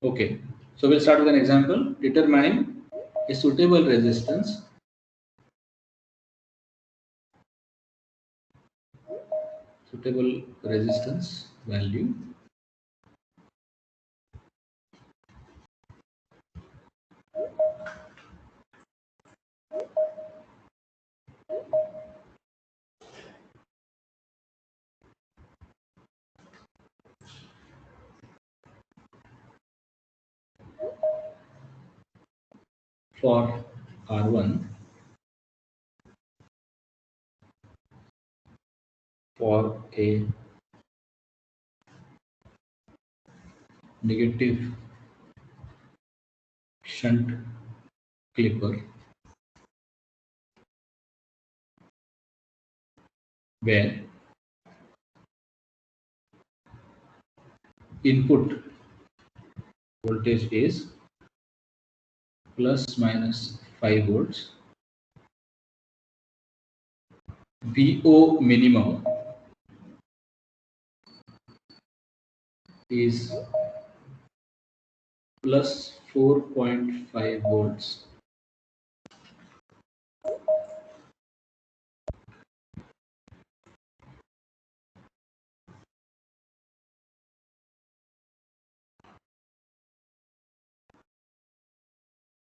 Okay, so we'll start with an example. Determining a suitable resistance value for R1 for a negative shunt clipper where input voltage is plus minus 5 volts, VO minimum is plus 4.5 volts,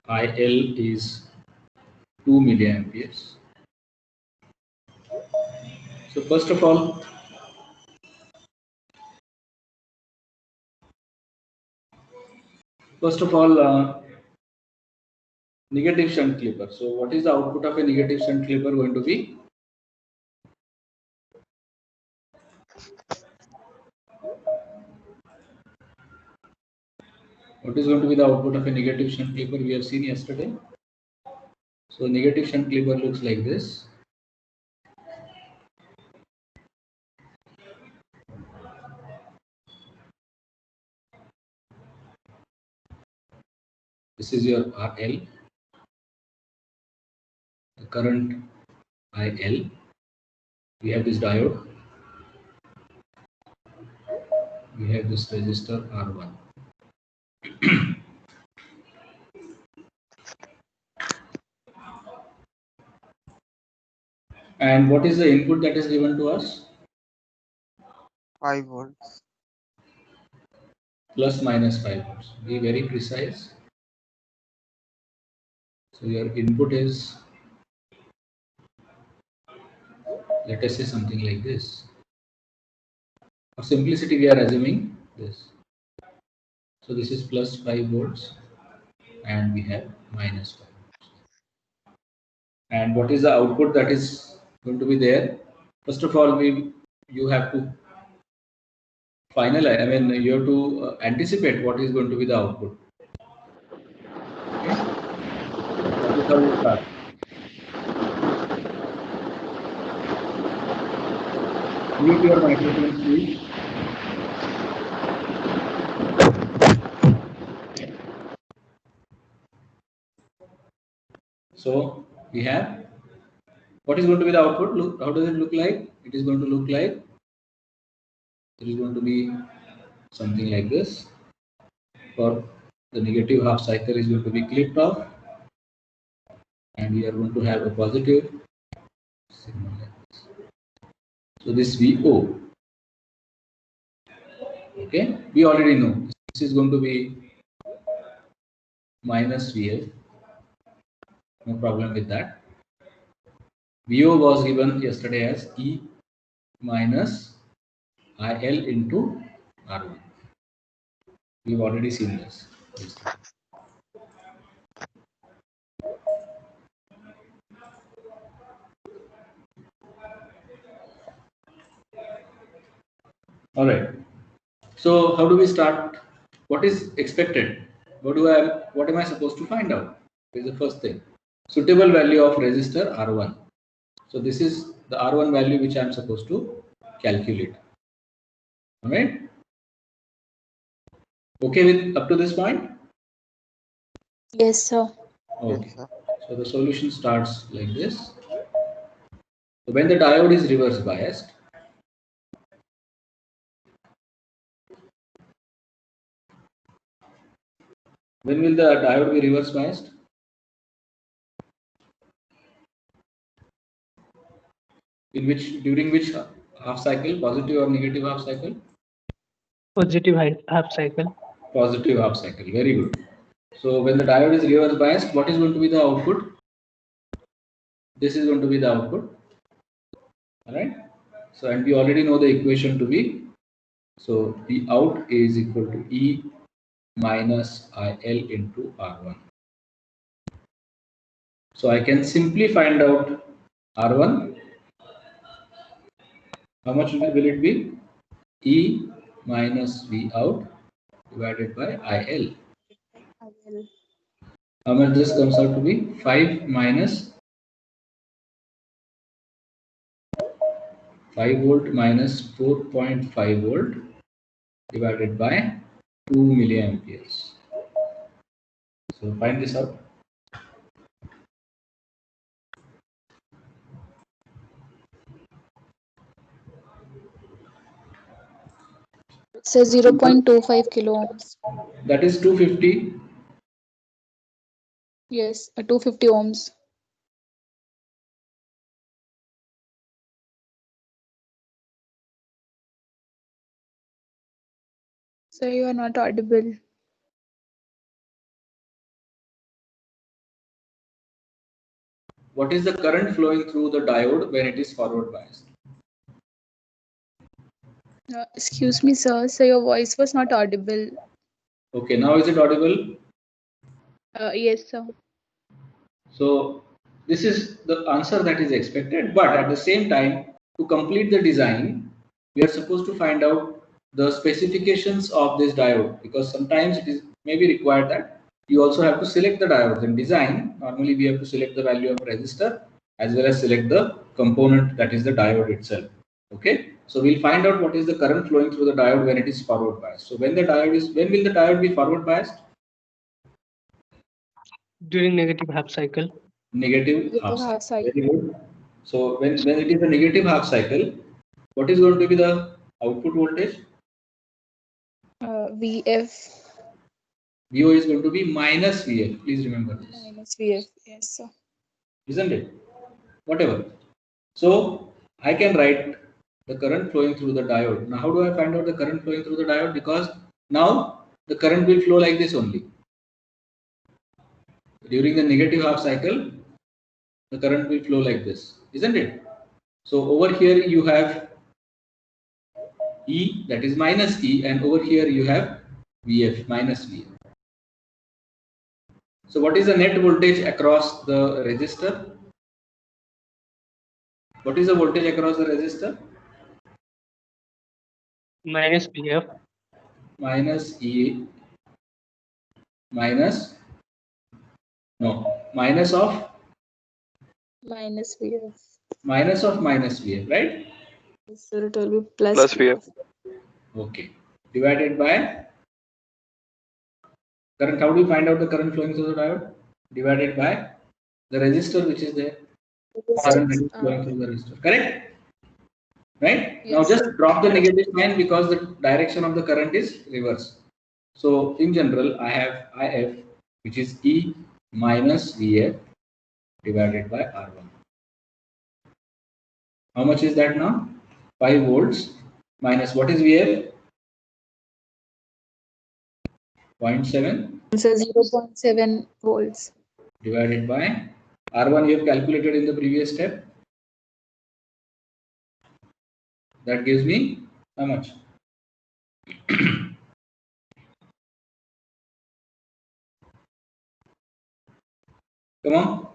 IL is 2 milliamperes. So first of all, negative shunt clipper. So what is the output of a negative shunt clipper going to be? What is going to be the output of a negative shunt clipper? We have seen yesterday. So negative shunt clipper looks like this. This is your RL, the current IL. We have this diode. We have this resistor R1. And what is the input that is given to us? 5 volts. Plus minus 5 volts. Be very precise. So your input is, let us say something like this. For simplicity, we are assuming this. So this is plus 5 volts and we have minus 5 volts. And what is the output that is going to be there? First of all, you have to finalize, you have to anticipate what is going to be the output. Okay? That is how we start. Mute your microphone, please. So we have, what is going to be the output? Look, how does it look like? It is going to look like, it is going to be something like this. For the negative half cycle is going to be clipped off, and we are going to have a positive signal like this. So this VO, okay, we already know this is going to be minus VF. No problem with that. VO was given yesterday as E minus IL into R1. We've already seen this. All right. So how do we start? What is expected? What am I supposed to find out? Is the first thing. Suitable value of resistor R1. So this is the R1 value which I am supposed to calculate. All right. Okay with up to this point? Yes, sir. Okay. Yes, sir. So the solution starts like this. So when the diode is reverse biased, When will the diode be reverse biased? During which half cycle, positive or negative half cycle? Positive half cycle. Positive half cycle. Very good. So when the diode is reverse biased, what is going to be the output? This is going to be the output. All right. So, and we already know the equation to be, so the out is equal to E minus IL into R1. So I can simply find out R1. How much will it be? E minus V out divided by IL. How much this comes out to be? 5 minus 5 volt minus 4.5 volt divided by 2 milliamperes. So find this out. It's a 0.25 kilo ohms. That is 250. Yes, 250 ohms. So you are not audible. What is the current flowing through the diode when it is forward biased? Excuse me, sir. So your voice was not audible. Okay, now is it audible? Yes, sir. So this is the answer that is expected, but at the same time, to complete the design, we are supposed to find out the specifications of this diode, because sometimes it is maybe required that you also have to select the diodes in design. Normally we have to select the value of resistor as well as select the component, that is the diode itself. Okay, so we'll find out what is the current flowing through the diode when it is forward biased. So when will the diode be forward biased? During negative half cycle. Negative half half cycle. cycle. Very good. So when it is a negative half cycle, what is going to be the output voltage? VF VO is going to be minus VF. Please remember this. minus VF. Yes, sir. Isn't it? Whatever. So I can write the current flowing through the diode. Now how do I find out the current flowing through the diode? Because now the current will flow like this only. During the negative half cycle, the current will flow like this. Isn't it? So over here you have E, that is minus E, and over here you have VF, minus VF. So what is the net voltage across the resistor? What is the voltage across the resistor? Minus VF. Minus E minus, no, minus of Minus VF. minus of minus VF, right? Yes, sir. It will be plus VF. Okay. Divided by current. How do you find out the current flowing through the diode? Divided by the resistor which is there. Current that is flowing through the resistor. Correct? Right? Yes, now just sir. drop the negative sign because the direction of the current is reverse. So in general, I have IF, which is E minus VF divided by R1. How much is that now? 5 volts minus what is VF? 0.7 So 0.7 volts. divided by R1 you have calculated in the previous step. That gives me how much? Come on.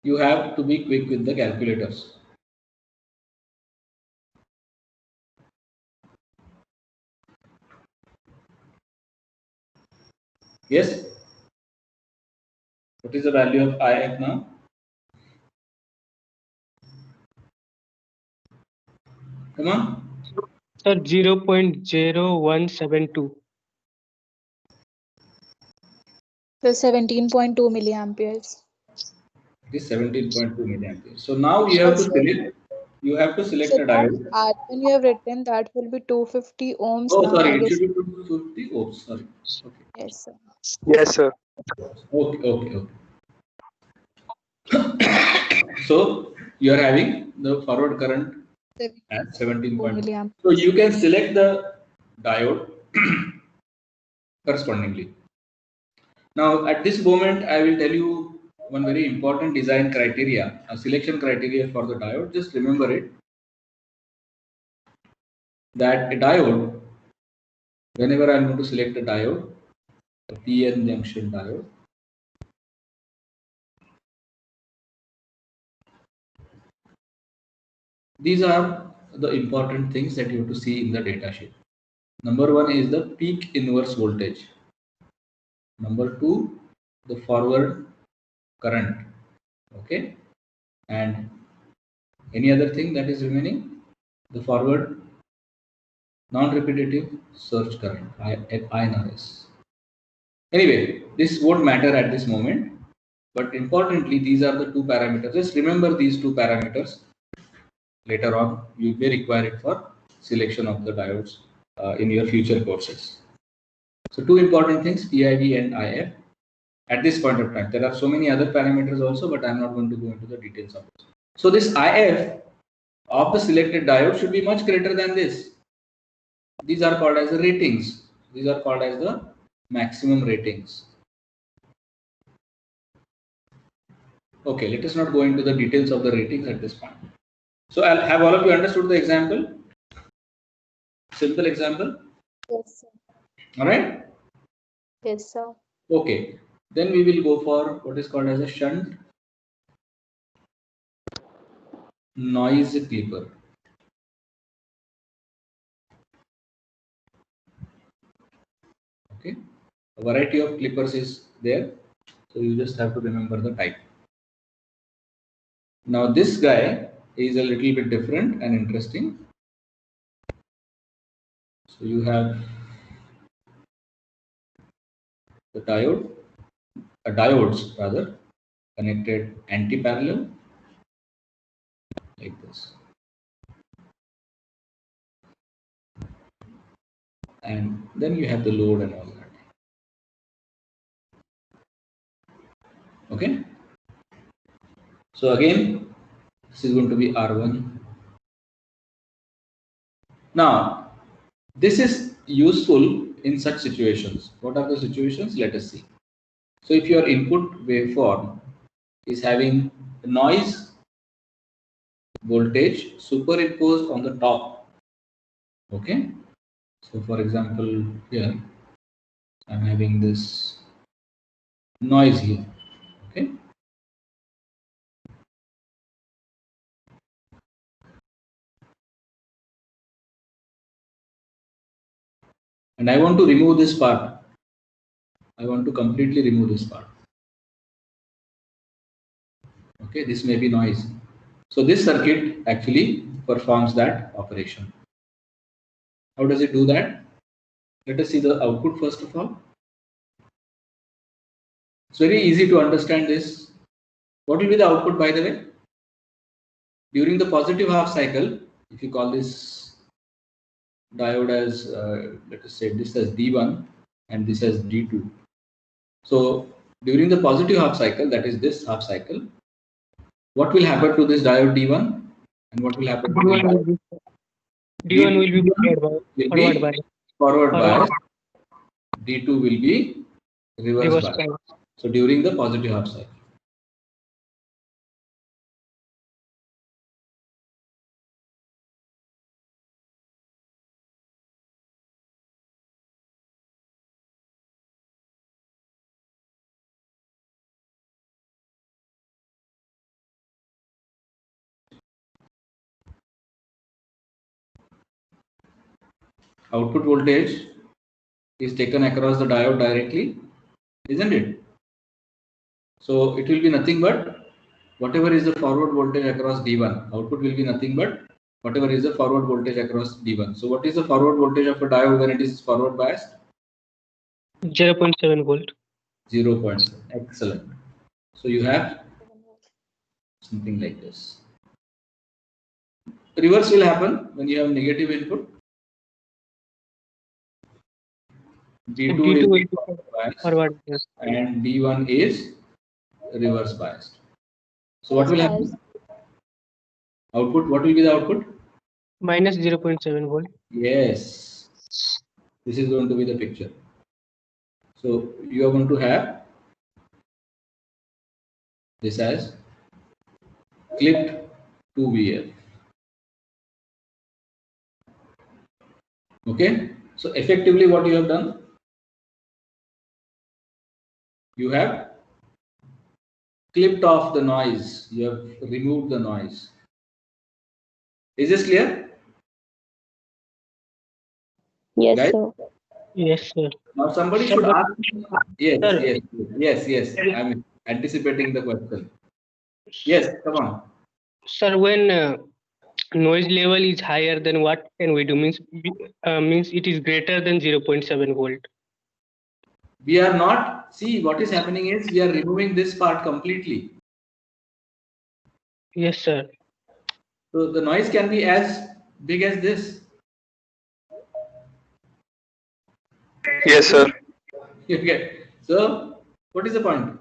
You have to be quick with the calculators. Yes? What is the value of IF now? Come on. Sir, 0.0172. So 17.2 milliamperes. It is 17.2 milliamperes. So now you have to select You have to select So a that diode. R1 you have written, that will be 250 ohms Oh, now, sorry, I it guess. should be 250. Oh, sorry. Okay. Yes, sir. Yes, sir. Okay, okay, okay. So you are having the forward current at 17 4 point. milliamp. So you can select the diode correspondingly. Now, at this moment, I will tell you one very important design criteria, a selection criteria for the diode. Just remember it, that a diode, whenever I am going to select a diode, a PN junction diode, these are the important things that you have to see in the data sheet. Number one is the peak inverse voltage. Number two, the forward current. Okay, and any other thing that is remaining, the forward non-repetitive surge current, INRS. Anyway, this won't matter at this moment, but importantly, these are the two parameters. Just remember these two parameters. Later on, you may require it for selection of the diodes in your future courses. So two important things, PIV and IF. At this point of time, there are so many other parameters also, but I'm not going to go into the details of it. So this IF of the selected diode should be much greater than this. These are called as the ratings. These are called as the maximum ratings. Okay, let us not go into the details of the ratings at this point. So I'll have all of you understood the example? Simple example. Yes, sir. All right. Yes, sir. Okay. Then we will go for what is called as a shunt noise clipper. Okay. A variety of clippers is there. So you just have to remember the type. Now this guy is a little bit different and interesting. So you have the diodes rather, connected anti-parallel like this. And then you have the load and all that. Okay. So again, this is going to be R1. Now, this is useful in such situations. What are the situations? Let us see. So if your input waveform is having noise voltage superimposed on the top. Okay. So for example, here I'm having this noise here. Okay. And I want to remove this part. I want to completely remove this part. Okay, this may be noise. So this circuit actually performs that operation. How does it do that? Let us see the output first of all. It's very easy to understand this. What will be the output, by the way? During the positive half cycle, if you call this diode as, let us say this as D1 and this as D2. So during the positive half cycle, that is this half cycle, what will happen to this diode D1 and what will happen to this diode? D1 will be forward forward bias. bias. D2 will be reverse Reverse bias. bias. So during the positive half cycle. Output voltage is taken across the diode directly, isn't it? So it will be nothing but whatever is the forward voltage across D1, output will be nothing but whatever is the forward voltage across D1. So what is the forward voltage of a diode when it is forward biased? 0.7 volt. 0.7. Excellent. So you have something like this. reverse will happen when you have negative input. D2 D2 is will be biased forward biased. and D1 is reverse biased. So what will happen? Output, what will be the output? Minus 0.7 volt. Yes. This is going to be the picture. So you are going to have this as clipped 2VF. Okay. So effectively what you have done? You have clipped off the noise. You have removed the noise. Is this clear? Yes, Guys? sir. Yes, sir. Now somebody Sir, should but- ask. Yes, Sir. yes. I'm anticipating the question. Yes, come on. Sir, when noise level is higher, then what can we do? Means it is greater than 0.7 volt. We are not, see what is happening is we are removing this part completely. Yes, sir. So the noise can be as big as this. Yes, sir. Okay. So what is the point?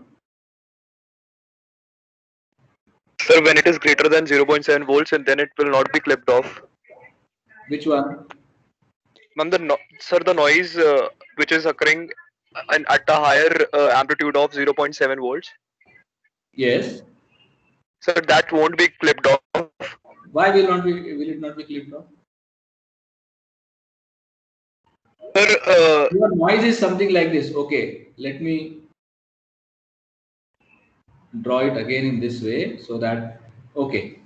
Sir, when it is greater than 0.7 volts, and then it will not be clipped off. Which one? Ma'am, the noise which is occurring at a higher amplitude of 0.7 volts, Yes. sir, that won't be clipped off. Why will it not be clipped off? Sir, Your noise is something like this. Okay, let me draw it again in this way so that, okay,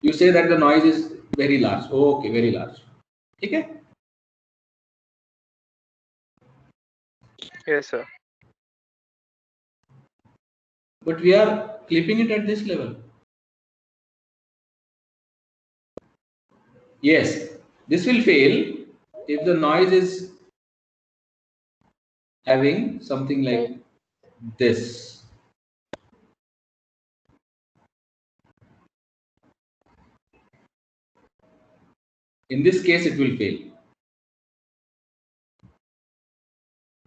you say that the noise is very large. Oh, okay, very large. Okay. yes, sir. But we are clipping it at this level. Yes, this will fail if the noise is having something like this. In this case, it will fail.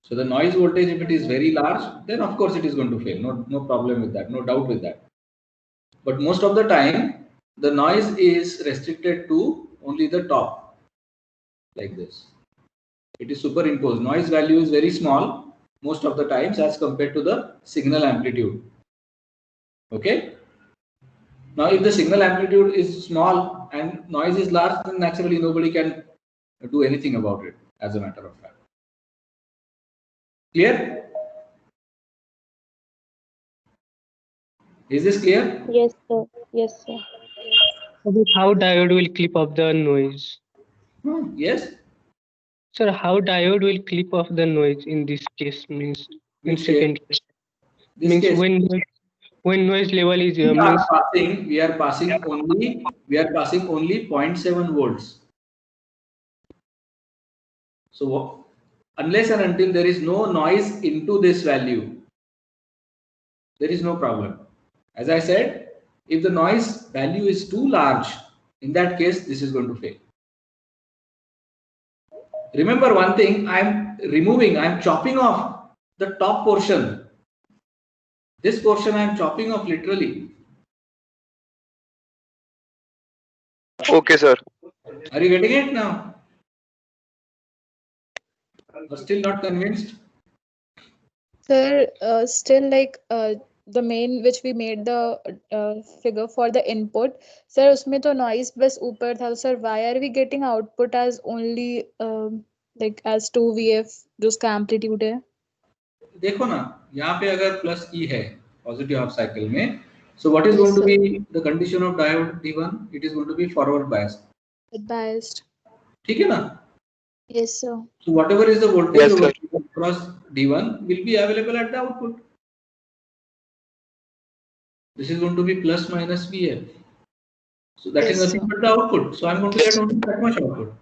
So the noise voltage, if it is very large, then of course it is going to fail. No problem with that, no doubt with that. But most of the time, the noise is restricted to only the top, like this. It is superimposed. Noise value is very small most of the times as compared to the signal amplitude. Okay. Now, if the signal amplitude is small and noise is large, then naturally nobody can do anything about it, as a matter of fact. Clear? Is this clear? Yes, sir. Yes, sir. How diode will clip off the noise? Yes. Sir, how diode will clip off the noise in this case? Means in Which second case? case. This Means case. when noise level is We means are passing only 0.7 volts. So unless and until there is no noise into this value, there is no problem. As I said, if the noise value is too large, in that case, this is going to fail. Remember one thing, I'm chopping off the top portion. This portion I'm chopping off literally. Okay, sir. Are you getting it now? Or still not convinced? Sir, still the main which we made the figure for the input, sir, उसमें तो noise बस ऊपर था. Sir, why are we getting output as only as 2VF जो उसका amplitude है? देखो ना, यहाँ पे अगर प्लस ई है पॉजिटिव हाफ साइकिल में, so what is going to be the condition of diode D1? It is going to be forward biased. Biased. ठीक है ना? Yes, sir. So whatever is the voltage Yes, sir. across D1 will be available at the output. This is going to be plus minus VF. So that is Yes, nothing sir. but the output. So I'm going to get only that much output.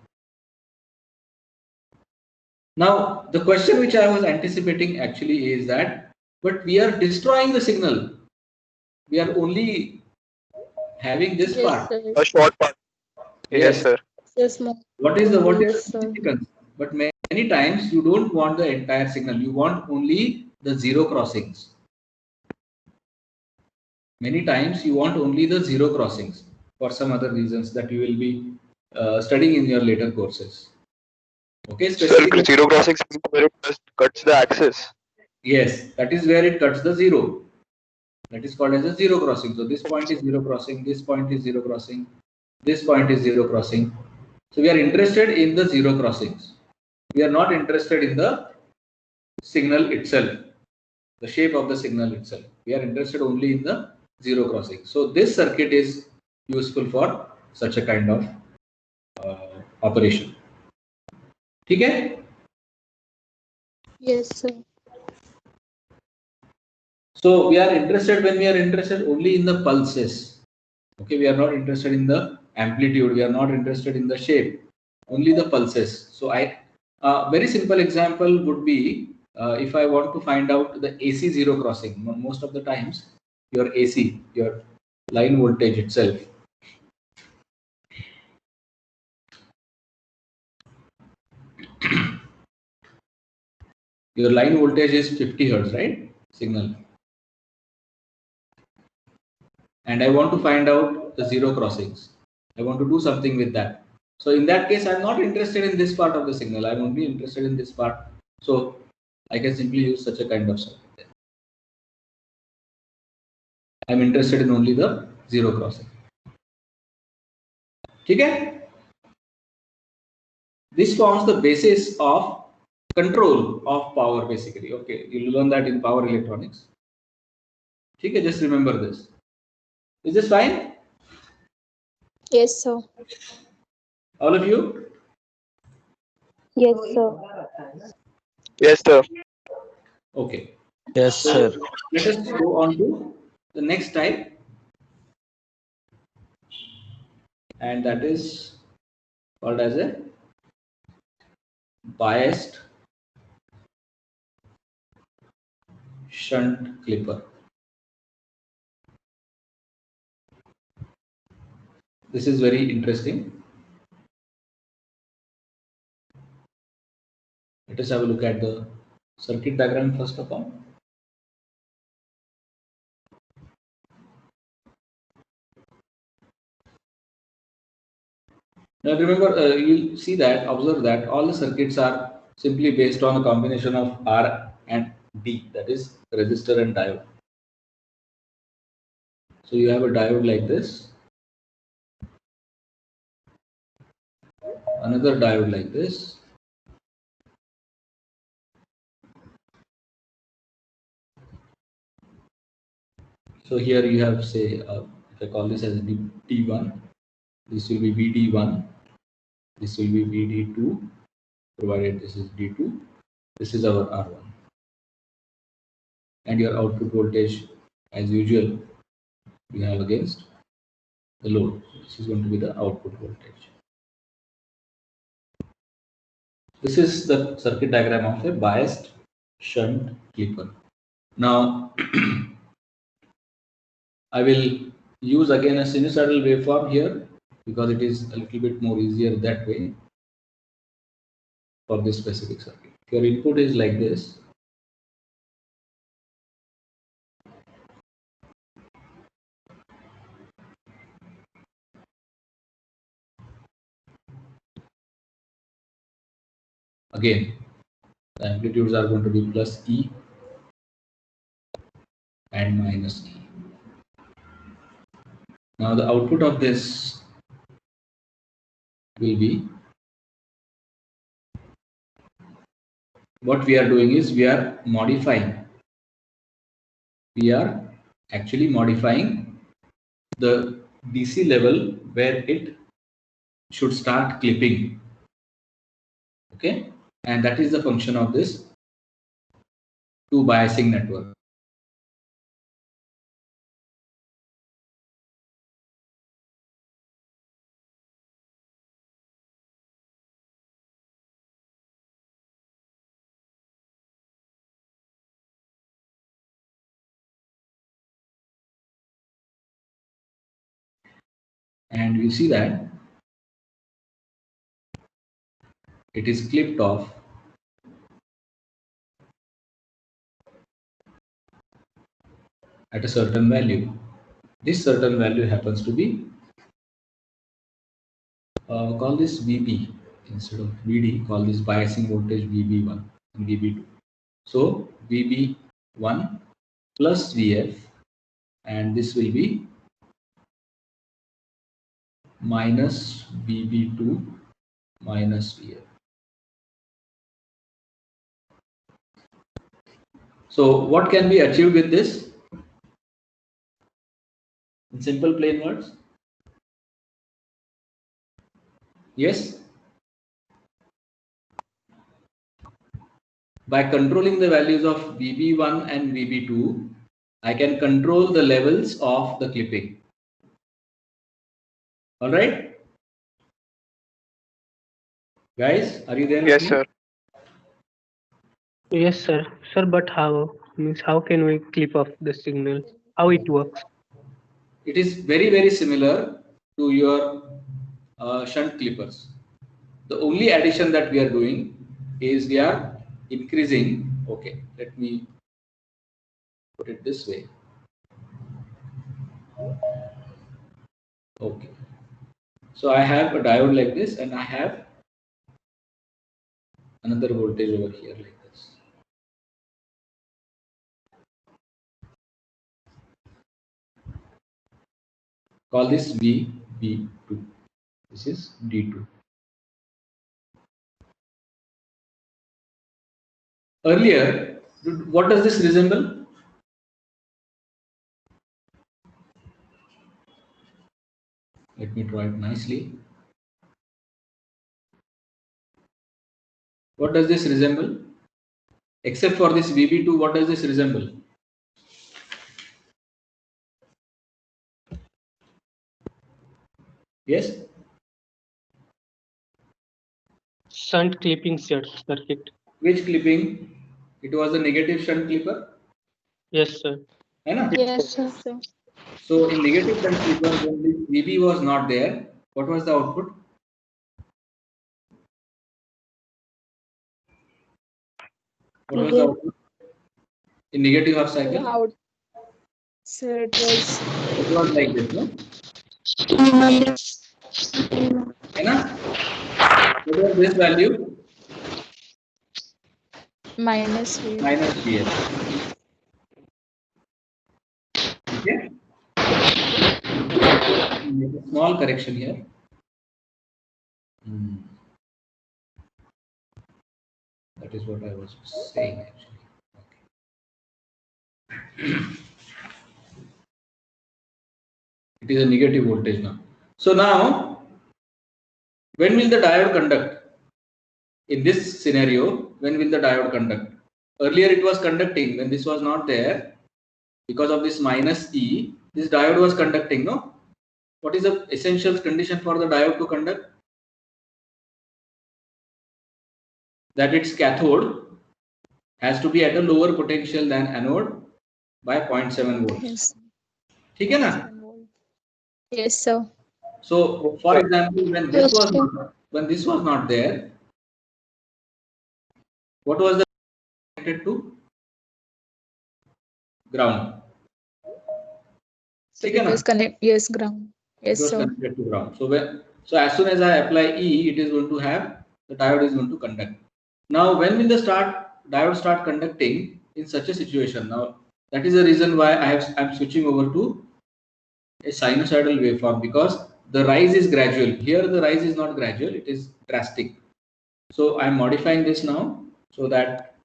Now, the question which I was anticipating actually is that, but we are destroying the signal. We are only having this Yes, part. sir. A short part. Yes, sir. Yes, more. What is the Yes, sir. significance? But many times you don't want the entire signal. You want only the zero crossings. Many times you want only the zero crossings for some other reasons that you will be studying in your later courses. Okay, Sir, specifically. zero crossings means where it just cuts the axis. Yes, that is where it cuts the zero. That is called as a zero crossing. So this point is zero crossing, this point is zero crossing, this point is zero crossing. So we are interested in the zero crossings. We are not interested in the signal itself, the shape of the signal itself. We are interested only in the zero crossing. So this circuit is useful for such a kind of operation. Okay? Yes, sir. So we are interested when we are interested only in the pulses. Okay, we are not interested in the amplitude. We are not interested in the shape. Only the pulses. So very simple example would be if I want to find out the AC zero crossing. Most of the times, your AC, your line voltage itself. Your line voltage is 50 hertz, right? Signal. And I want to find out the zero crossings. I want to do something with that. So in that case, I'm not interested in this part of the signal. I'm only interested in this part. So I can simply use such a kind of circuit. I'm interested in only the zero crossing. Okay? This forms the basis of control of power basically. Okay, you'll learn that in power electronics. Okay, just remember this. Is this fine? Yes, sir. All of you? Yes, sir. Yes, sir. Okay. Yes, So sir. let us go on to the next type, and that is called as a biased shunt clipper. This is very interesting. Let us have a look at the circuit diagram first of all. Now remember, you'll see that, observe that all the circuits are simply based on a combination of R and D, that is resistor and diode. So you have a diode like this, another diode like this, so here you have say, if I call this as D1, this will be VD1, this will be VD2, provided this is D2, this is our R1. And your output voltage, as usual, you have against the load. This is going to be the output voltage. This is the circuit diagram of a biased shunt clipper. Now, I will use again a sinusoidal waveform here because it is a little bit more easier that way for this specific circuit. Your input is like this. Again, the amplitudes are going to be plus E and minus E. Now the output of this will be, what we are doing is we are actually modifying the DC level where it should start clipping. Okay, and that is the function of this two biasing network. And you see that it is clipped off at a certain value. This certain value happens to be, call this VB instead of VD, call this biasing voltage VB1 and VB2. So VB1 plus VF, and this will be minus VB2 minus VF. So what can be achieved with this? In simple plain words? Yes? By controlling the values of VB1 and VB2, I can control the levels of the clipping. All right? Guys, are you there? Yes, with me? sir. Yes, sir. Sir, but how? Means how can we clip off the signal? How it works? It is very, very similar to your shunt clippers. The only addition that we are doing is we are increasing. Okay, let me put it this way. Okay. So I have a diode like this, and I have another voltage over here like this. Call this VB2. This is D2. Earlier, what does this resemble? Let me draw it nicely. What does this resemble? Except for this VB2, what does this resemble? Yes? Shunt clipping circuit. Which clipping? It was a negative shunt clipper? Yes, sir. है ना? Yes, sir. So in negative shunt clipper, when this VB was not there, what was the output? What was the output? In negative half cycle? Out. Sir, it It was like this, no? है ना? What was this value? minus V. Minus VF. Okay? Make a small correction here. That is what I was saying actually. Okay. It is a negative voltage now. So now, when will the diode conduct? In this scenario, when will the diode conduct? Earlier it was conducting when this was not there. Because of this minus E, this diode was conducting, no? What is the essential condition for the diode to conduct? That its cathode has to be at a lower potential than anode by 0.7 volts. Yes. ठीक है ना? Yes, sir. So, for example, when this was not there, what was the connected to? Ground. So it was yes, ground. Yes, it was sir. connected to ground. So as soon as I apply E, it is going to have the diode is going to conduct. Now, when will the diode start conducting in such a situation? Now, that is the reason why I'm switching over to a sinusoidal waveform, because the rise is gradual. Here, the rise is not gradual; it is drastic. So I'm modifying this now so that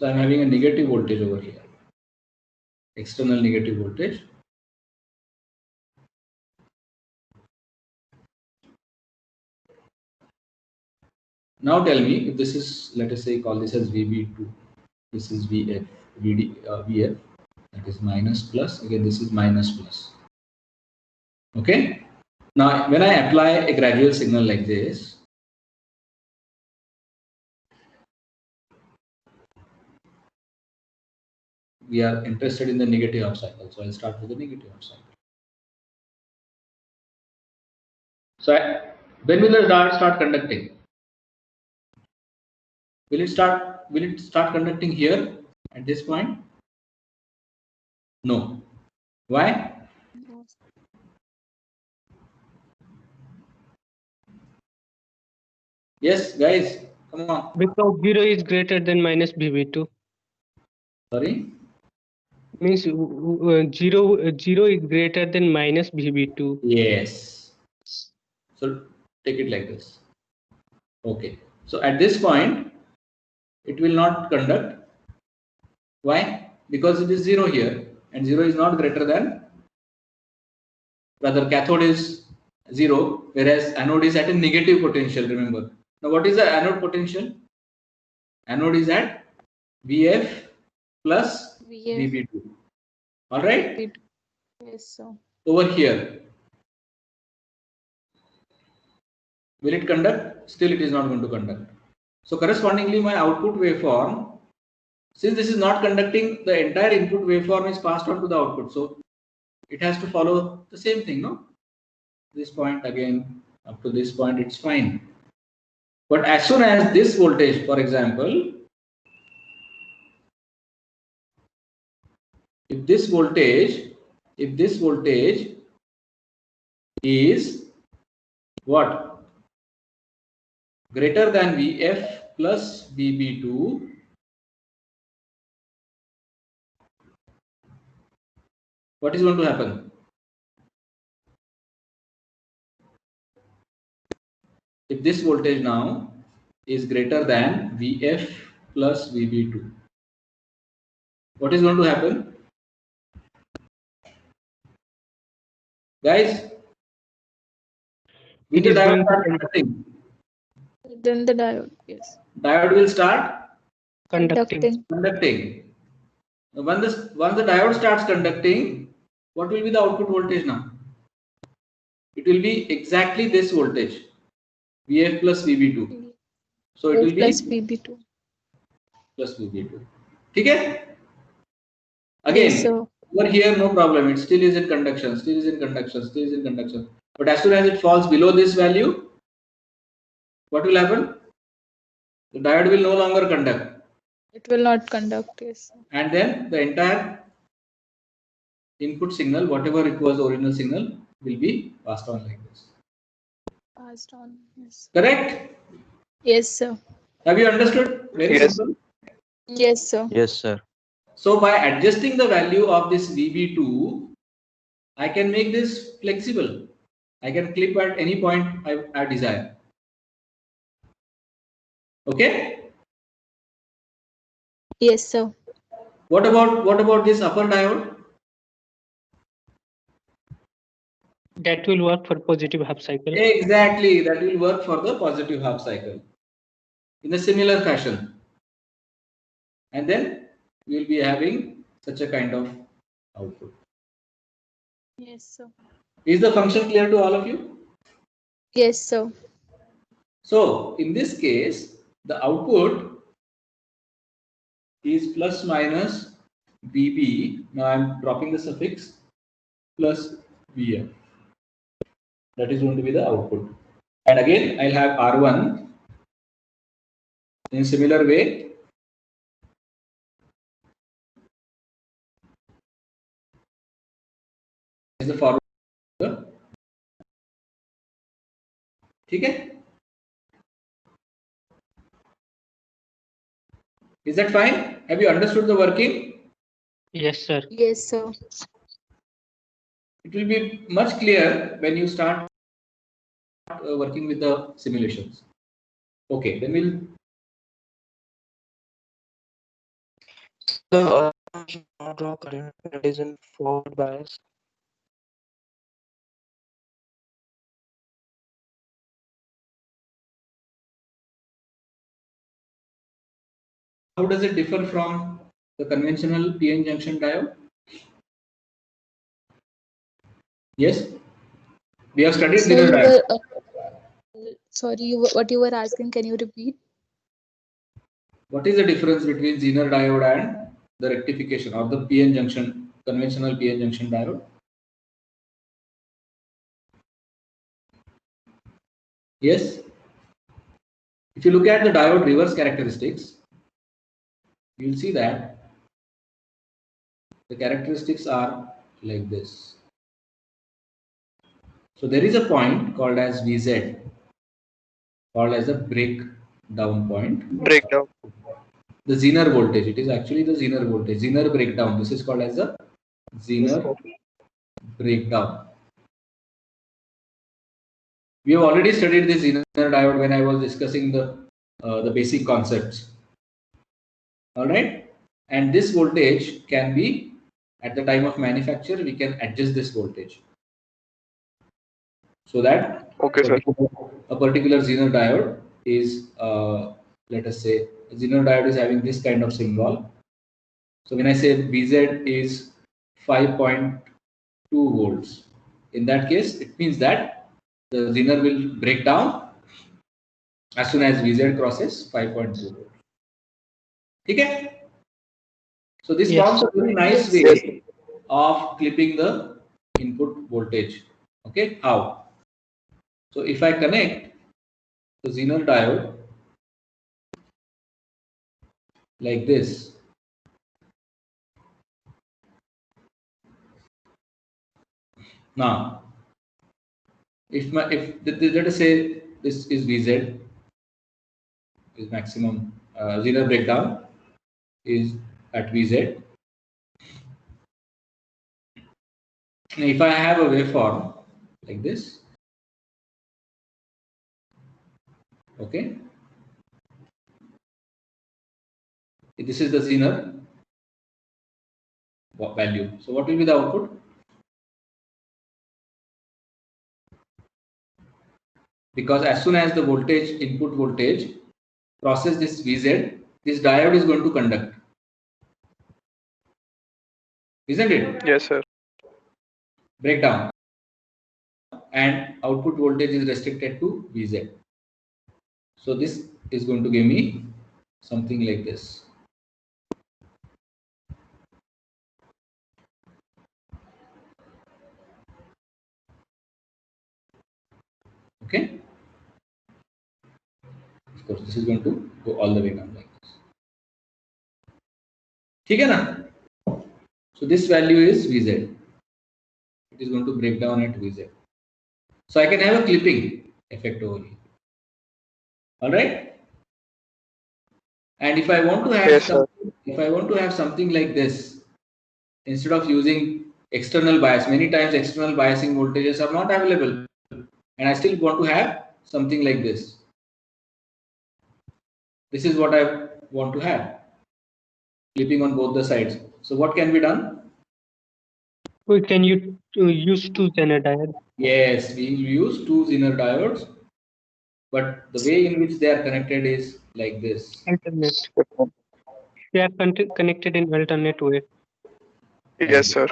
I'm having a negative voltage over here, external negative voltage. Now tell me if this is, let us say, call this as VB2. This is VF, VF, that is minus plus. Again, this is minus plus. Okay. Now, when I apply a gradual signal like this, we are interested in the negative half cycle. So I'll start with the negative half cycle. So when will the diode start conducting? Will it start conducting here at this point? No. Why? Yes, guys, come on. Because 0 is greater than minus VB2. Sorry. Means 0 is greater than minus VB2. Yes. So take it like this. Okay. So at this point, it will not conduct. Why? Because it is 0 here, and 0 is not greater than, rather cathode is 0, whereas anode is at a negative potential, remember. Now what is the anode potential? Anode is at VF plus VB2. All right? Yes, sir. Over here. Will it conduct? Still it is not going to conduct. So correspondingly, my output waveform, since this is not conducting, the entire input waveform is passed on to the output. So it has to follow the same thing, no? This point again, up to this point, it's fine. But as soon as this voltage, for example, if this voltage is what? Greater than VF plus VB2, what is going to happen? If this voltage now is greater than VF plus VB2, what is going to happen? Guys, will the diode start conducting? Then the diode, yes. Diode will start Conducting. conducting. Once the diode starts conducting, what will be the output voltage now? It will be exactly this voltage, VF plus VB2. So it will be plus VB2. plus VB2. Okay? Again, Yes, sir. over here, no problem. It still is in conduction, still is in conduction, still is in conduction. But as soon as it falls below this value, what will happen? The diode will no longer conduct. It will not conduct, yes. And then the entire input signal, whatever it was, original signal, will be passed on like this. Passed on, yes. Correct? Yes, sir. Have you understood? Very Yes. simple. Yes, sir. Yes, sir. So by adjusting the value of this VB2, I can make this flexible. I can clip at any point I desire. Okay? Yes, sir. What about this upper diode? That will work for positive half cycle. Exactly, that will work for the positive half cycle in a similar fashion. And then we will be having such a kind of output. Yes, sir. Is the function clear to all of you? Yes, sir. So in this case, the output is plus minus VB. Now I'm dropping the suffix plus VF. That is going to be the output. And again, I'll have R1 in similar way. Is the forward. Okay? Is that fine? Have you understood the working? Yes, sir. Yes, sir. It will be much clearer when you start working with the simulations. Okay, then we'll. The draw current is in forward bias. How does it differ from the conventional PN junction diode? Yes, we have studied So Zener you diode. were, sorry, what you were asking, can you repeat? What is the difference between Zener diode and the rectification or the PN junction, conventional PN junction diode? Yes. If you look at the diode reverse characteristics, you will see that the characteristics are like this. So there is a point called as VZ, called as a breakdown point. Breakdown. The Zener voltage. It is actually the Zener voltage. Zener breakdown. This is called as the Zener breakdown. We have already studied this Zener diode when I was discussing the basic concepts. All right, and this voltage can be, at the time of manufacture, we can adjust this voltage so that Okay, sir. a particular Zener diode is, let us say, a Zener diode is having this kind of symbol. So when I say VZ is 5.2 volts, in that case, it means that the Zener will break down as soon as VZ crosses 5.2 volts. Okay? So this Yes. forms a very nice way of clipping the input voltage. Okay, how? So if I connect the Zener diode like this, now if let us say this is VZ, is maximum Zener breakdown is at VZ. Now if I have a waveform like this, okay, this is the Zener value. So what will be the output? Because as soon as the voltage, input voltage, crosses this VZ, this diode is going to conduct. Isn't it? Yes, sir. Breakdown. And output voltage is restricted to VZ. So this is going to give me something like this. Okay. Of course, this is going to go all the way down like this. Okay, na? So this value is VZ. It is going to break down at VZ. So I can have a clipping effect over here. All right. And if I want to have Yes, sir. if I want to have something like this, instead of using external bias, many times external biasing voltages are not available, and I still want to have something like this. This is what I want to have, clipping on both the sides. So what can be done? We can use two Zener diodes. Yes, we use two Zener diodes, but the way in which they are connected is like this. Alternate. They are connected in alternate way. Yes, sir.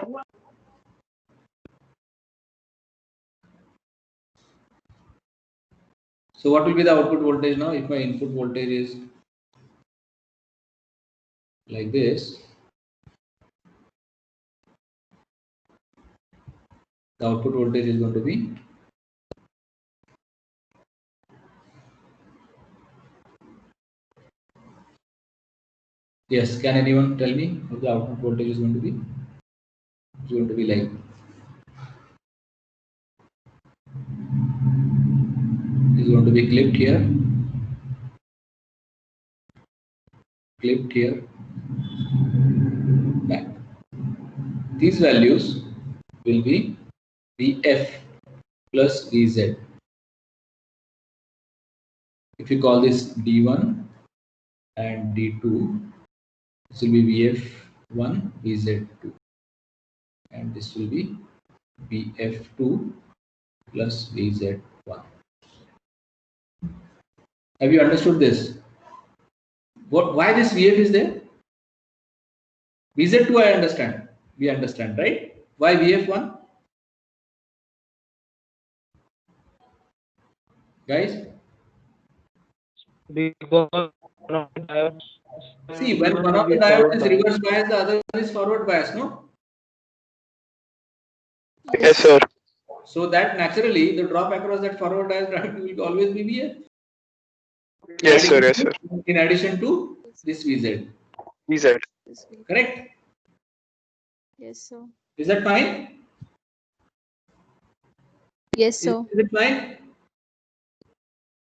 So what will be the output voltage now? If my input voltage is like this, the output voltage is going to be yes. Can anyone tell me what the output voltage is going to be? It's going to be like is going to be clipped here, back. These values will be Vf plus Vz. If you call this D1 and D2, this will be Vf1, Vz2, and this will be Vf2 plus Vz1. Have you understood this? Why this Vf is there? Vz2 I understand. We understand, right? Why Vf1? Guys? Because one of the diodes, See, when one of the diodes is reverse bias, the other is forward bias, no? Yes, sir. So that naturally the drop across that forward bias diode will always be VF. Yes, sir. Yes, sir. In addition to this VZ. VZ. Correct? Yes, sir. Is that fine? Yes, sir. Is it fine?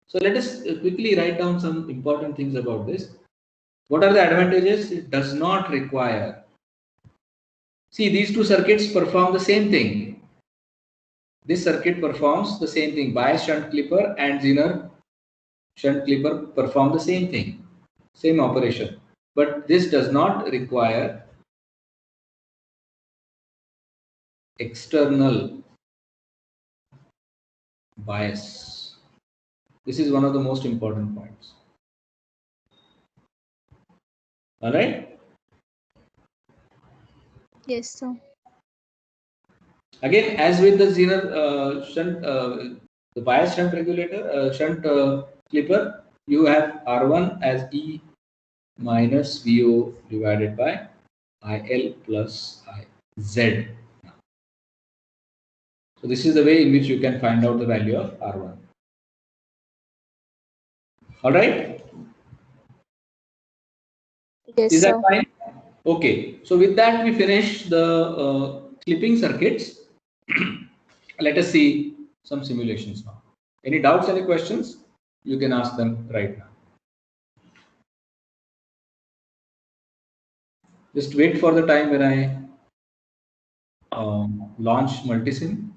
So let us quickly write down some important things about this. What are the advantages? It does not require. See, these two circuits perform the same thing. This circuit performs the same thing. Bias shunt clipper and Zener shunt clipper perform the same thing, same operation. But this does not require external bias. This is one of the most important points. All right. Yes, sir. Again, as with the Zener shunt, the bias shunt regulator, shunt clipper, you have R1 as E minus VO divided by IL plus IZ. So this is the way in which you can find out the value of R1. All right. Yes, Is that sir. fine? Okay. So with that, we finish the clipping circuits. Let us see some simulations now. Any doubts, any questions? You can ask them right now. Just wait for the time when I launch multisim.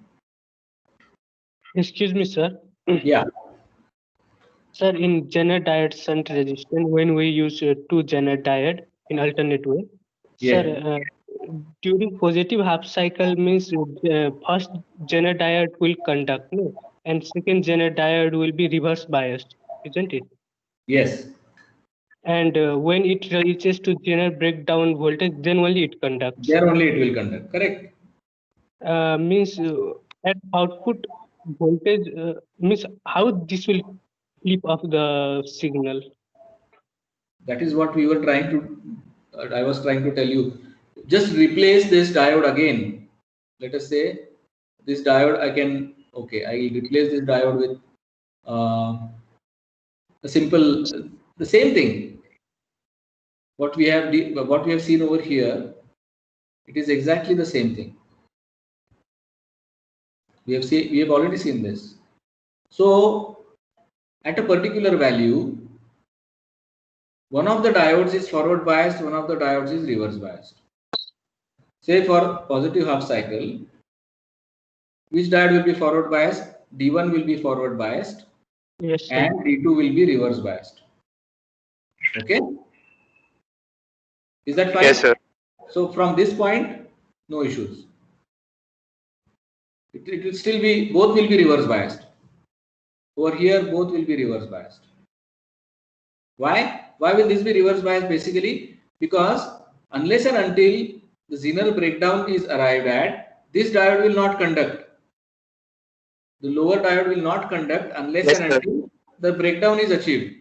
Excuse me, sir. Yeah. Sir, in Zener diode shunt resistance, when we use two Zener diode in alternate way, Yeah. sir, during positive half cycle means first Zener diode will conduct, no? And second Zener diode will be reverse biased, isn't it? Yes. And when it reaches to Zener breakdown voltage, then only it conducts. There only it will conduct. Correct. Means at output voltage means how this will flip off the signal. That is what we were trying to. I was trying to tell you. Just replace this diode again. Let us say this diode. I can. Okay. I will replace this diode with a simple. The same thing. What we have seen over here. It is exactly the same thing. We have already seen this. So at a particular value, one of the diodes is forward biased, one of the diodes is reverse biased. Say for positive half cycle, which diode will be forward biased? D1 will be forward biased. Yes, sir. And D2 will be reverse biased. Okay? Is that fine? Yes, sir. So from this point, no issues. It will still be, both will be reverse biased. Over here, both will be reverse biased. Why? Why will this be reverse biased? Basically, because unless and until the Zener breakdown is arrived at, this diode will not conduct. The lower diode will not conduct unless Yes, and sir. until the breakdown is achieved.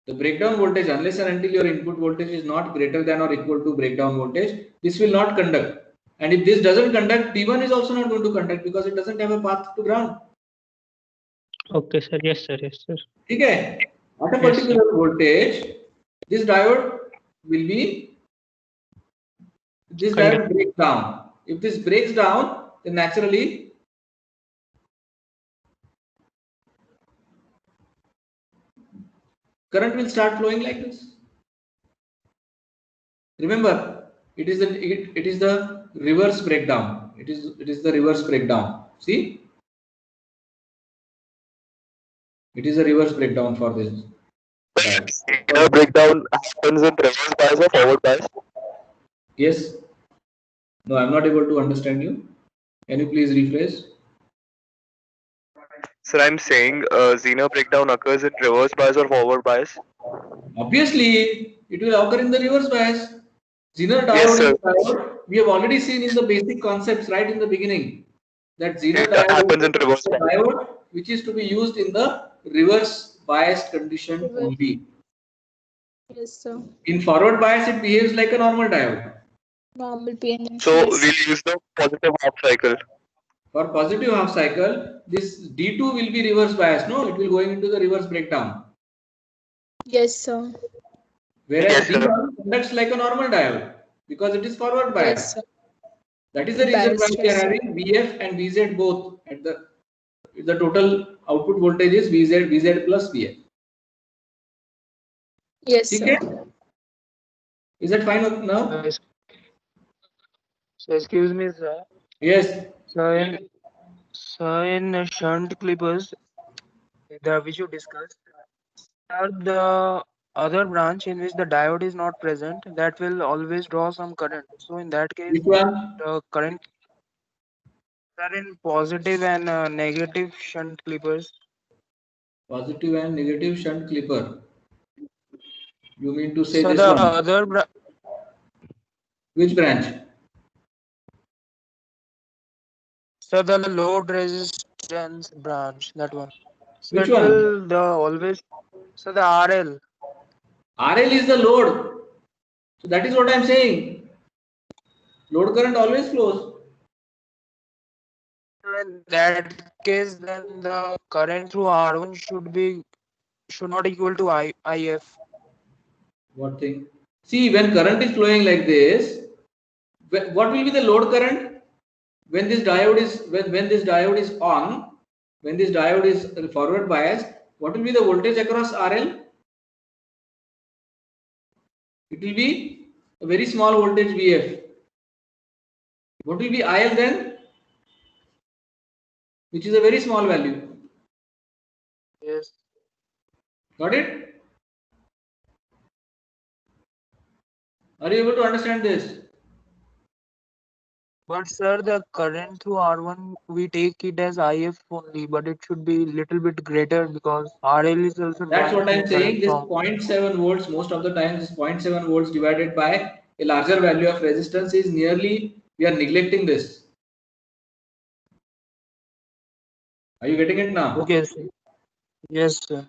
The breakdown voltage, unless and until your input voltage is not greater than or equal to breakdown voltage, this will not conduct. And if this doesn't conduct, D1 is also not going to conduct because it doesn't have a path to ground. Okay, sir. Yes, sir. Yes, sir. Okay. At a particular voltage, this diode will be, this diode breaks down. If this breaks down, then naturally current will start flowing like this. Remember, it is the reverse breakdown. It is the reverse breakdown. See, it is a reverse breakdown for this. The breakdown happens in reverse bias or forward bias? Yes. No, I'm not able to understand you. Can you please rephrase? Sir, I'm saying Zener breakdown occurs in reverse bias or forward bias? Obviously, it will occur in the reverse bias. Zener diode, Yes, sir. diode, we have already seen in the basic concepts right in the beginning that Zener That diode happens in reverse is a bias. diode which is to be used in the reverse biased condition only. Yes, sir. In forward bias, it behaves like a normal diode. Normal PN junction. So yes. we'll use the positive half cycle. For positive half cycle, this D2 will be reverse bias. No, it will going into the reverse breakdown. Yes, sir. Whereas Yes, sir. D1 conducts like a normal diode because it is forward bias. Yes, sir. That is the reason why Biased, we are yes, sir. having VF and VZ both at the total output voltage is VZ plus VF. Yes, Okay? sir. Is that fine now? So excuse me, sir. Yes. So in shunt clippers, the which you discussed, are the other branch in which the diode is not present, that will always draw some current. So in that case, Which one? the current are in positive and negative shunt clippers. Positive and negative shunt clipper. You mean to say So this the one? other Which branch? so the load resistance branch, that one. So Which it one? will the always so the RL. RL is the load. So that is what I am saying. Load current always flows. So in that case, then the current through R1 should not equal to IF. What thing? See, when current is flowing like this, what will be the load current? When this diode is when this diode is on, when this diode is forward biased, what will be the voltage across RL? It will be a very small voltage VF. What will be IL then? Which is a very small value. Yes. Got it? Are you able to understand this? But sir, the current through R1 we take it as IF only, but it should be little bit greater because RL is also That's drawing what I'm some saying. current This from. 0.7 volts, most of the time, this 0.7 volts divided by a larger value of resistance is nearly, we are neglecting this. Are you getting it now? Okay, sir. Yes, sir.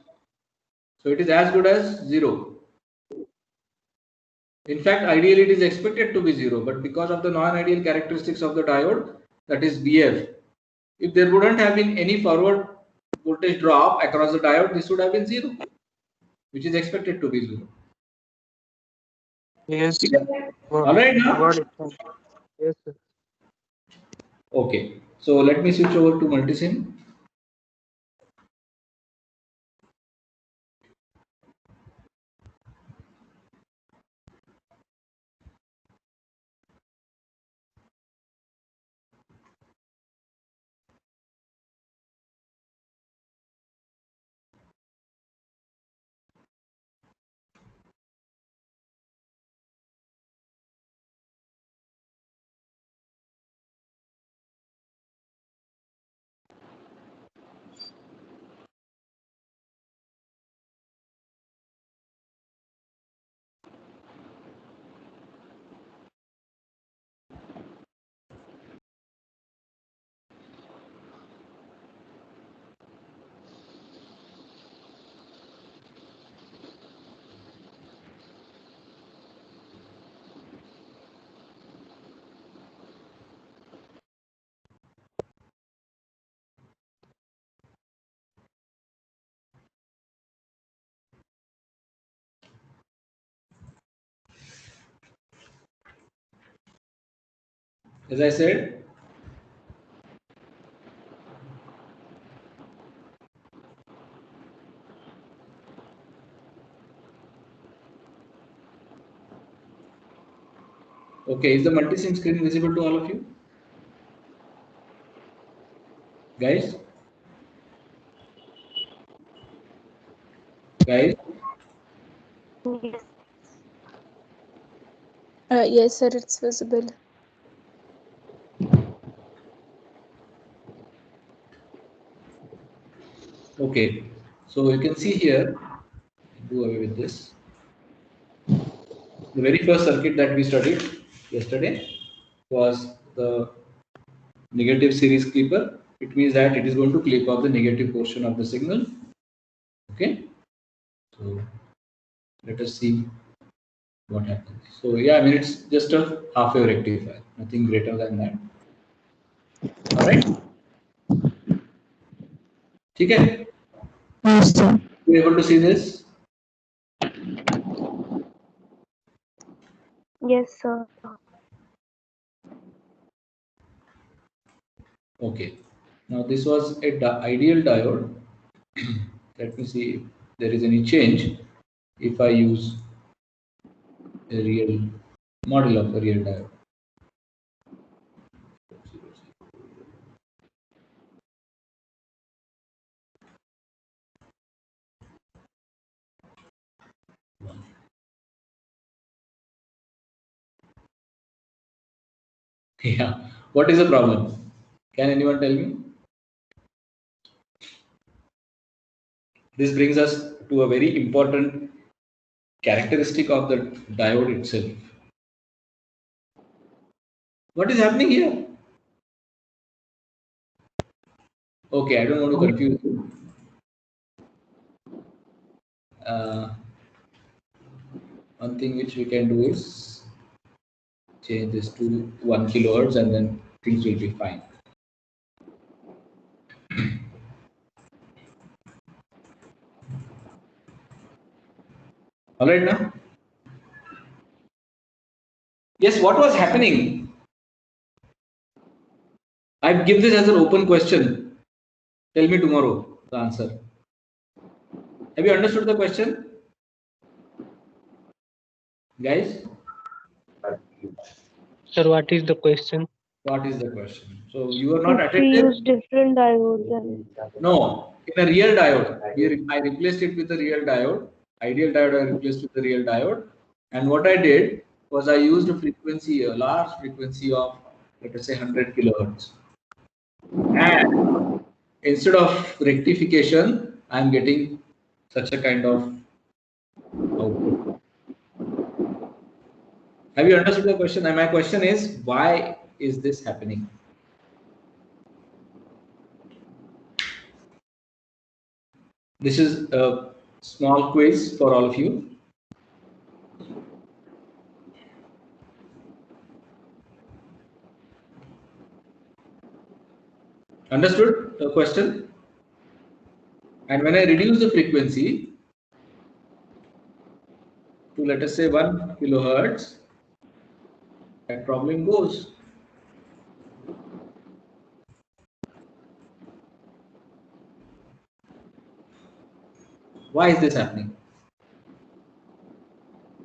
So it is as good as 0. In fact, ideally it is expected to be 0, but because of the non-ideal characteristics of the diode, that is BF, if there wouldn't have been any forward voltage drop across the diode, this would have been 0, which is expected to be 0. Yes, sir. All right now? Got it. Yes, sir. Okay. So let me switch over to multisim. As I said, okay, is the multisim screen visible to all of you? Guys? Guys? Yes, sir, it's visible. Okay. So you can see here, do away with this. The very first circuit that we studied yesterday was the negative series clipper. It means that it is going to clip off the negative portion of the signal. Okay. So let us see what happens. So yeah, I mean it's just a half wave rectifier, nothing greater than that. All right. Okay. Yes, sir. You able to see this? Yes, sir. Okay. Now this was a ideal diode. Let me see if there is any change if I use a real model of a real diode. Yeah. What is the problem? Can anyone tell me? This brings us to a very important characteristic of the diode itself. What is happening here? Okay, I don't want to confuse you. One thing which we can do is change this to 1 kilohertz and then things will be fine. All right now? Yes, what was happening? I give this as an open question. Tell me tomorrow the answer. Have you understood the question? Guys, Sir, what is the question? what is the question? So you are not If we attentive? use different diodes and No, in a real diode. I replaced it with a real diode. Ideal diode I replaced with a real diode. And what I did was I used a frequency, a large frequency of, let us say, 100 kilohertz. And instead of rectification, I'm getting such a kind of output. Have you understood the question? And my question is, why is this happening? This is a small quiz for all of you. Understood the question? And when I reduce the frequency to, let us say, 1 kilohertz, that problem goes. Why is this happening?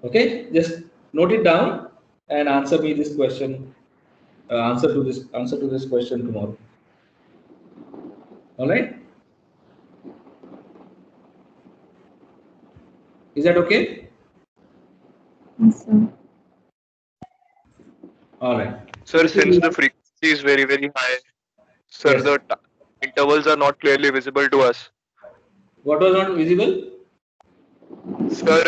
Okay, just note it down and answer me this question. Answer to this question tomorrow. All right. Is that okay? Yes, sir. All right. Sir, since the frequency is very, very high, sir, Yes. the intervals are not clearly visible to us. What was not visible? Sir,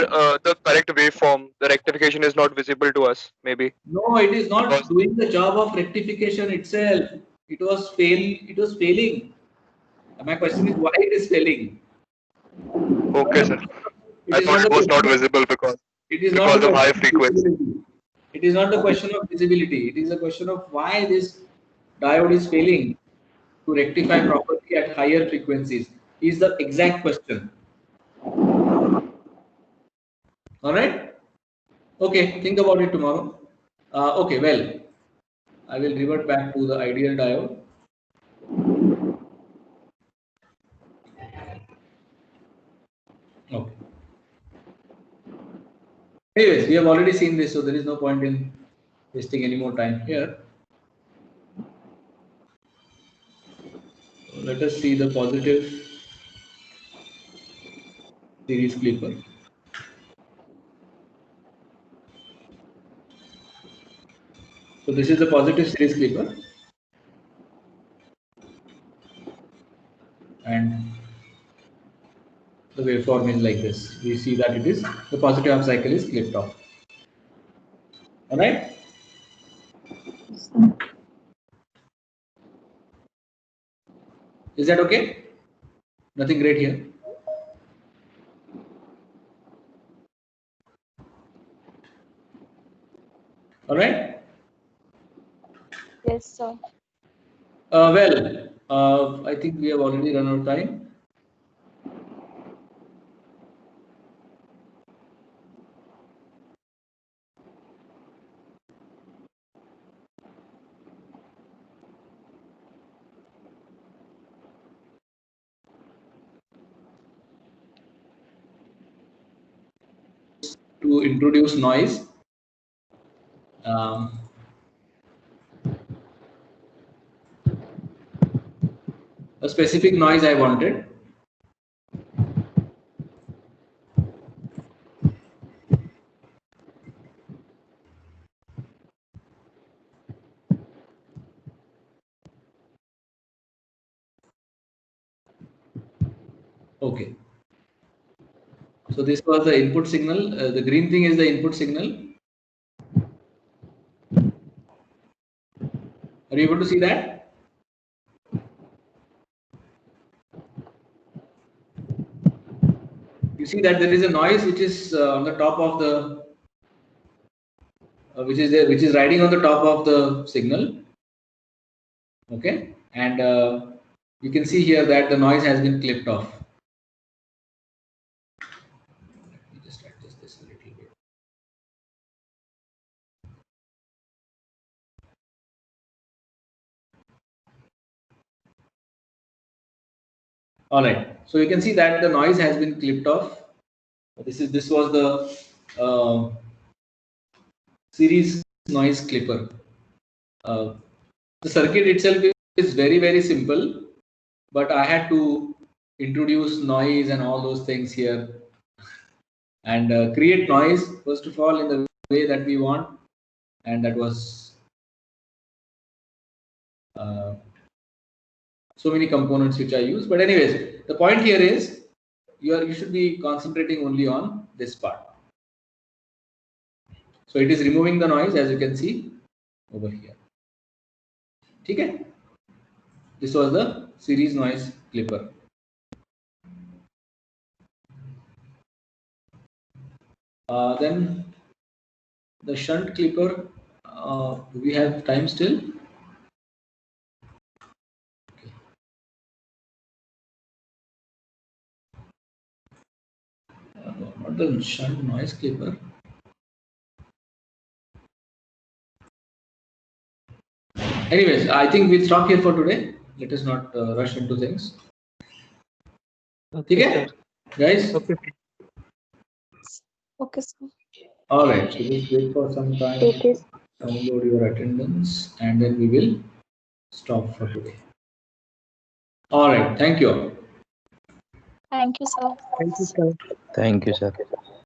the correct waveform, the rectification is not visible to us, maybe. No, it is not Because- doing the job of rectification itself. It was failing. My question is why it is failing. Okay, sir. It I is thought not it a was not question of- visible because It is not a of high question of frequency. visibility. It is not a question of visibility. It is a question of why this diode is failing to rectify properly at higher frequencies. Is the exact question. All right. Okay. Think about it tomorrow. Okay. Well, I will revert back to the ideal diode. Okay. Anyways, we have already seen this, so there is no point in wasting any more time here. So let us see the positive series clipper. So this is the positive series clipper, and the waveform is like this. We see that it is the positive half cycle is clipped off. All right. Yes, sir. Is that okay? Nothing great here. All right. Yes, sir. I think we have already run out of time. To introduce noise. A specific noise I wanted. Okay. So this was the input signal. The green thing is the input signal. Are you able to see that? You see that there is a noise which is on the top of the, which is riding on the top of the signal. Okay, and you can see here that the noise has been clipped off. Let me just adjust this a little bit. All right, so you can see that the noise has been clipped off. This was the series noise clipper. The circuit itself is very simple, but I had to introduce noise and all those things here and create noise first of all in the way that we want, and that was so many components which I use. But anyways, the point here is you should be concentrating only on this part. So it is removing the noise, as you can see over here. Okay. This was the series noise clipper. Then the shunt clipper. Do we have time still? Okay. Not the shunt noise clipper. Anyways, I think we'll stop here for today. Let us not rush into things. Okay, guys. Okay. Okay, sir. All right. So just wait for some time. Okay. Download your attendance, and then we will stop for today. All right. Thank you. Thank you, sir. Thank you, sir. Thank you, sir.